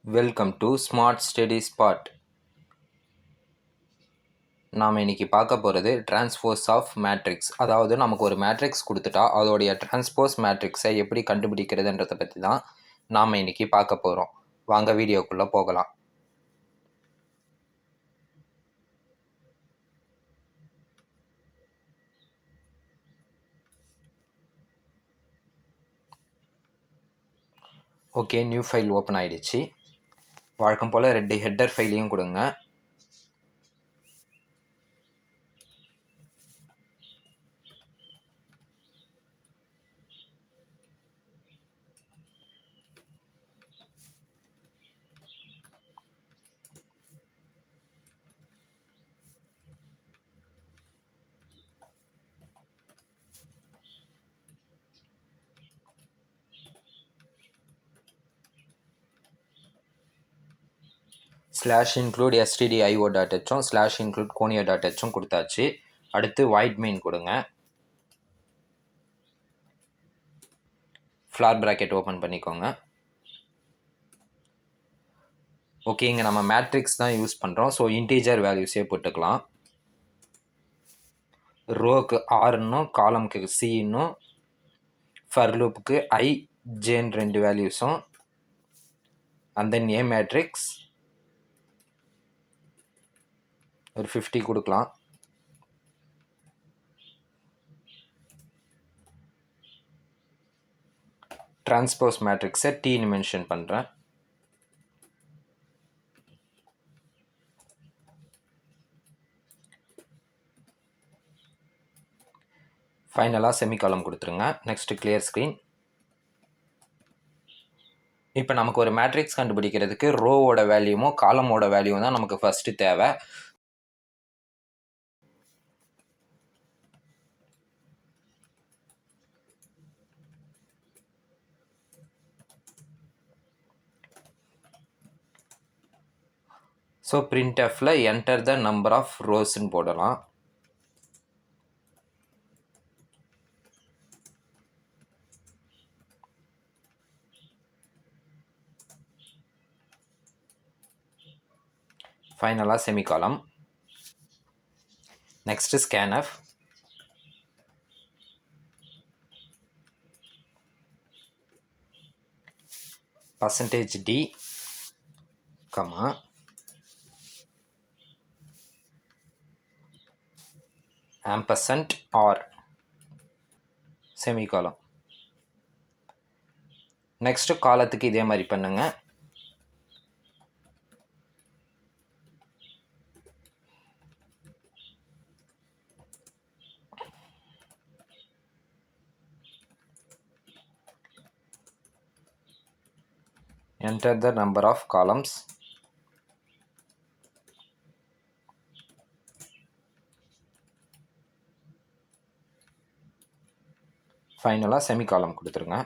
Welcome to smart study spot. நாம் இன்னைக்கு பார்க்க போகிறது டிரான்ஸ்போஸ் ஆஃப் மேட்ரிக்ஸ். அதாவது நமக்கு ஒரு மேட்ரிக்ஸ் கொடுத்துட்டா அதோடைய டிரான்ஸ்போஸ் மேட்ரிக்ஸை எப்படி கண்டுபிடிக்கிறதுன்றதை பற்றி தான் நாம் இன்னைக்கு பார்க்க போகிறோம். வாங்க வீடியோக்குள்ளே போகலாம். ஓகே, நியூ ஃபைல் ஓப்பன் ஆகிடுச்சு. வழக்கம் போல் 2 ஹெட்டர் ஃபைலையும் கொடுங்க. ஸ்லாஷ் இன்க்ளூட் stdio.hம் ஸ்லாஷ் இன்க்ளூட் conio.hம் கொடுத்தாச்சு. அடுத்து வாய்ட் மெயின் கொடுங்க. ஃப்ளார் ப்ராக்கெட் ஓப்பன் பண்ணிக்கோங்க. ஓகே, இங்கே நம்ம மேட்ரிக்ஸ் தான் யூஸ் பண்ணுறோம். ஸோ இன்டீஜர் வேல்யூஸே போட்டுக்கலாம். ரோக்கு ஆர்னும் காலம்க்கு சின்னும் ஃபர் லூப்புக்கு ஐ ஜேன் 2 வேல்யூஸும் அண்ட் தென் ஏ மேட்ரிக்ஸ் ஒரு 50 கொடுக்கலாம். டிரான்ஸ்போஸ் மேட்ரிக்ஸை டீன்னு மென்ஷன் பண்ணுறேன். ஃபைனலாக செமிகாலம் கொடுத்துருங்க. Next clear screen. இப்போ நமக்கு ஒரு மேட்ரிக்ஸ் கண்டுபிடிக்கிறதுக்கு ரோவோட வேல்யூமோ காலமோட வேல்யூவும் தான் நமக்கு ஃபஸ்ட்டு தேவை. ஸோ printfல என்டர் த நம்பர் ஆஃப் ரோஸ்ன்னு போடலாம். ஃபைனலாக semicolon. Next scanf. %d, comma ampersand r semicolon. Next காலத்துக்கு இதே மாதிரி பண்ணுங்க. Enter the number of columns. ஃபைனலாக செமிகாலம் கொடுத்துருங்க.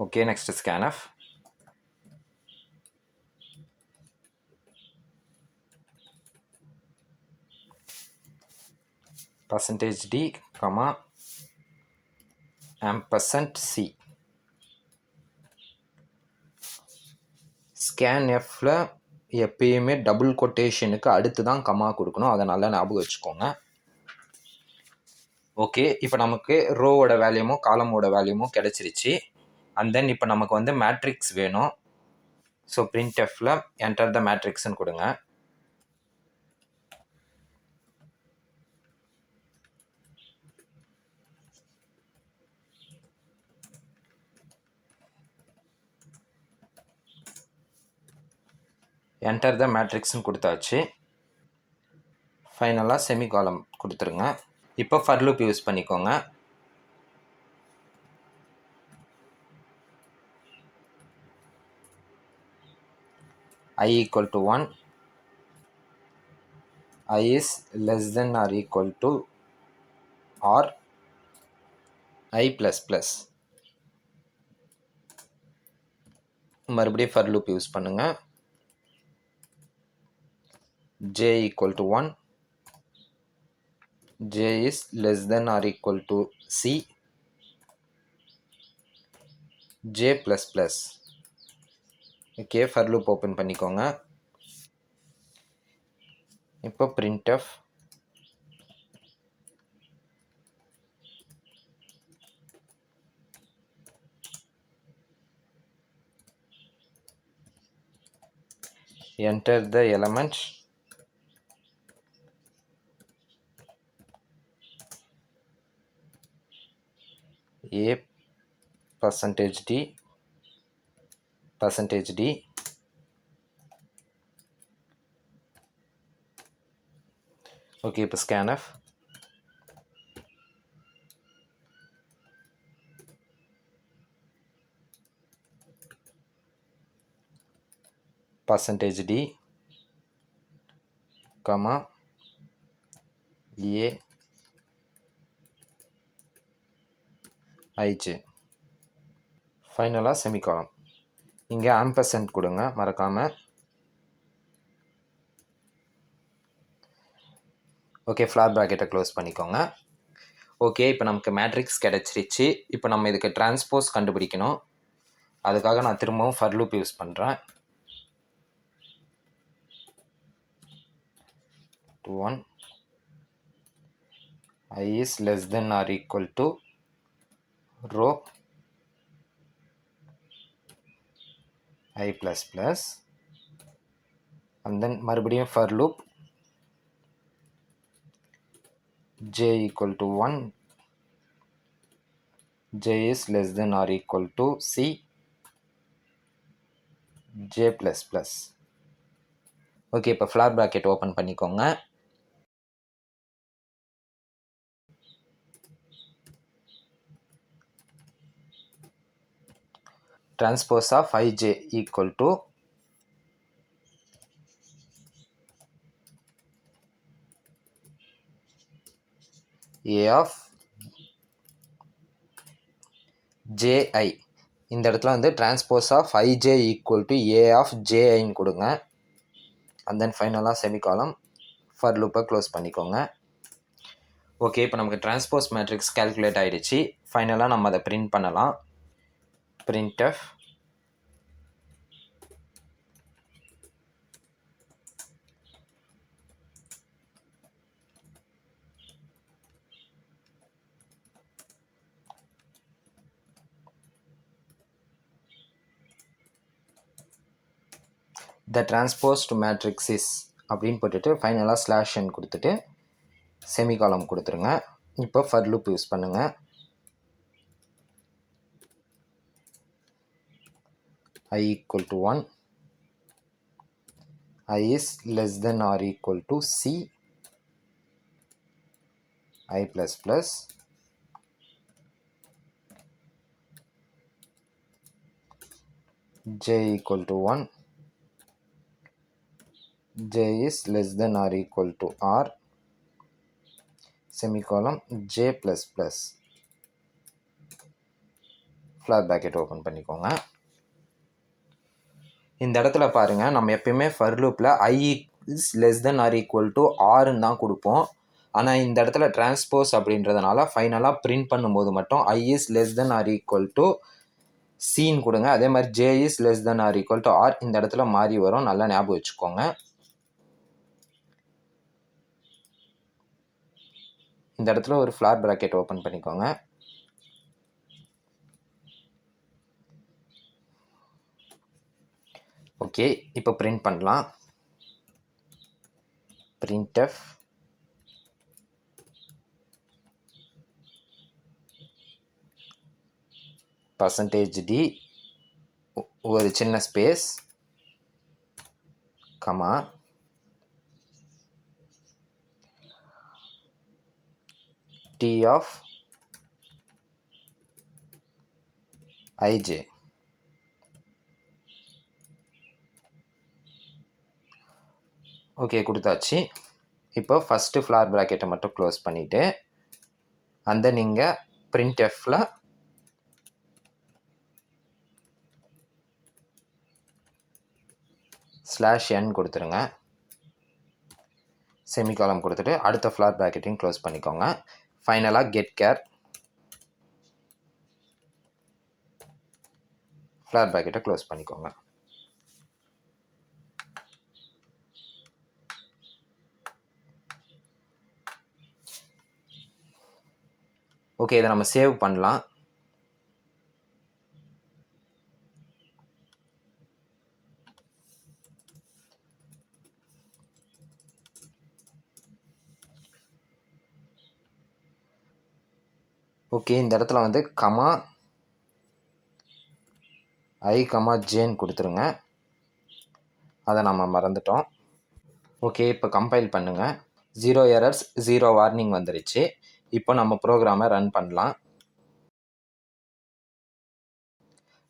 Okay, next scanf. %d, comma ampersand c. ஸ்கேன்எஃப்ல எப்பயுமே டபுள் கொட்டேஷனுக்கு அடுத்து தான் கமா கொடுக்கணும். அதை நல்லா ஞாபகம் வச்சுக்கோங்க. ஓகே, இப்போ நமக்கு ரோவோட வேல்யூமோ காலமோட வேல்யூமோ கிடச்சிருச்சு. அண்ட் தென் இப்போ நமக்கு வந்து மேட்ரிக்ஸ் வேணும். ஸோ printfல என்டர் த மேட்ரிக்ஸ்ன்னு கொடுங்க. என்டர் த மேட்ரிக்ஸ்ன்னு கொடுத்தாச்சு. ஃபைனலாக செமிகாலம் கொடுத்துருங்க. இப்போ ஃபர் லூப் யூஸ் பண்ணிக்கோங்க. I equal to 1, I is less than or equal to or I plus plus. மறுபடியும் ஃபர் லூப் யூஸ் பண்ணுங்க. J equal to 1, J is less than or equal to C, J plus plus. Okay, for loop open பண்ணிக்கோங்க. இப்போ printf enter the element a %d okay, இப்போ scanf %d comma a ij ஃபைனலாக செமிகாலம். இங்கே ampersand கொடுங்க மறக்காமல். Okay, flower ப்ராக்கெட்டை close பண்ணிக்கோங்க. Okay, இப்போ நமக்கு மேட்ரிக்ஸ் கிடச்சிருச்சு. இப்போ நம்ம இதுக்கு டிரான்ஸ்போஸ் கண்டுபிடிக்கணும். அதுக்காக நான் திரும்பவும் ஃபர் லூப் யூஸ் பண்ணுறேன். 1 I is less than or equal to row I plus plus, and then மறுபடியும் for loop j equal to 1, j is less than or equal to c, j plus plus. Okay, இப்போ flower bracket open பண்ணிக்கோங்க. transpose of ij equal to a of ji. இந்த இடத்துல வந்து transpose of ij equal to a of jiன்னு கொடுங்க. and then ஃபைனலாக செமிகாலம். ஃபர் லூப்பை close பண்ணிக்கோங்க. Okay, இப்போ நமக்கு டிரான்ஸ்போஸ் மேட்ரிக்ஸ் கால்குலேட் ஆகிடுச்சு. ஃபைனலாக நம்ம அதை பிரிண்ட் பண்ணலாம். printf the transposed matrix is அப்படின்னு போட்டுட்டு ஃபைனலாக ஸ்லாஷன் கொடுத்துட்டு செமிகாலம் கொடுத்துருங்க. இப்போ ஃபர் லூப் யூஸ் பண்ணுங்கள். I equal to 1, I is less than or equal to c, I plus plus, j equal to 1, j is less than or equal to r, semicolon j plus plus. Flower bracket open பண்ணிக்கோங்க. இந்த இடத்துல பாருங்கள், நம்ம எப்பயுமே ஃபர் லூப்பில் i is less than or equal to rன்னு தான் கொடுப்போம். ஆனால் இந்த இடத்துல டிரான்ஸ்போஸ் அப்படின்றதுனால ஃபைனலாக பிரிண்ட் பண்ணும்போது மட்டும் i is less than or equal to cன்னு கொடுங்க. அதே மாதிரி j is less than or equal to r இந்த இடத்துல மாறி வரும். நல்லா ஞாபகம் வச்சுக்கோங்க. இந்த இடத்துல ஒரு ஃப்ளார் ப்ராக்கெட் ஓப்பன் பண்ணிக்கோங்க. ஓகே, இப்போ பிரிண்ட் பண்ணலாம். printf %d ஒரு சின்ன space comma t of ij. Okay, கொடுத்தாச்சு. இப்போ ஃபஸ்ட்டு ஃப்ளார் ப்ராக்கெட்டை மட்டும் க்ளோஸ் பண்ணிவிட்டு அந்த நீங்கள் printfல /n கொடுத்துருங்க. செமிகாலம் கொடுத்துட்டு அடுத்த ஃப்ளார் ப்ராக்கெட்டையும் க்ளோஸ் பண்ணிக்கோங்க. ஃபைனலாக கெட் கேர் ஃப்ளார் ப்ராக்கெட்டை க்ளோஸ் பண்ணிக்கோங்க. ஓகே, இதை நம்ம சேவ் பண்ணலாம். ஓகே, இந்த இடத்துல வந்து கமா I, ஜேன்னு கொடுத்துருங்க. அதை நம்ம மறந்துட்டோம். ஓகே, இப்போ கம்பைல் பண்ணுங்கள். 0 எரர்ஸ் 0 வார்னிங் வந்துருச்சு. இப்போ நம்ம ப்ரோக்ராமை ரன் பண்ணலாம்.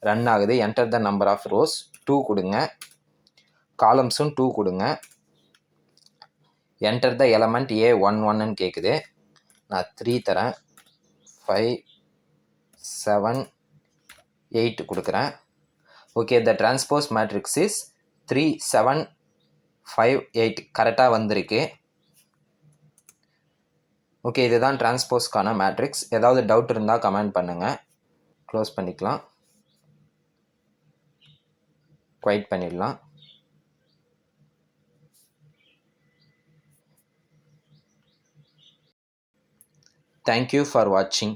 ரன் ஆகுது. Enter the number of rows 2 கொடுங்க. காலம்ஸும் 2 கொடுங்க. என்டர் த எலமெண்ட் A11ன்னு கேட்குது. நான் 3 தரேன். 5 7 8 கொடுக்குறேன். Okay, the transpose matrix is 3 7 5 8 கரெக்டாக வந்திருக்கு. ஓகே, இதுதான் டிரான்ஸ்போஸ்க்கான மேட்ரிக்ஸ். ஏதாவது டவுட் இருந்தால் கமெண்ட் பண்ணுங்கள். க்ளோஸ் பண்ணிக்கலாம். குவைட் பண்ணிடலாம். Thank you for watching.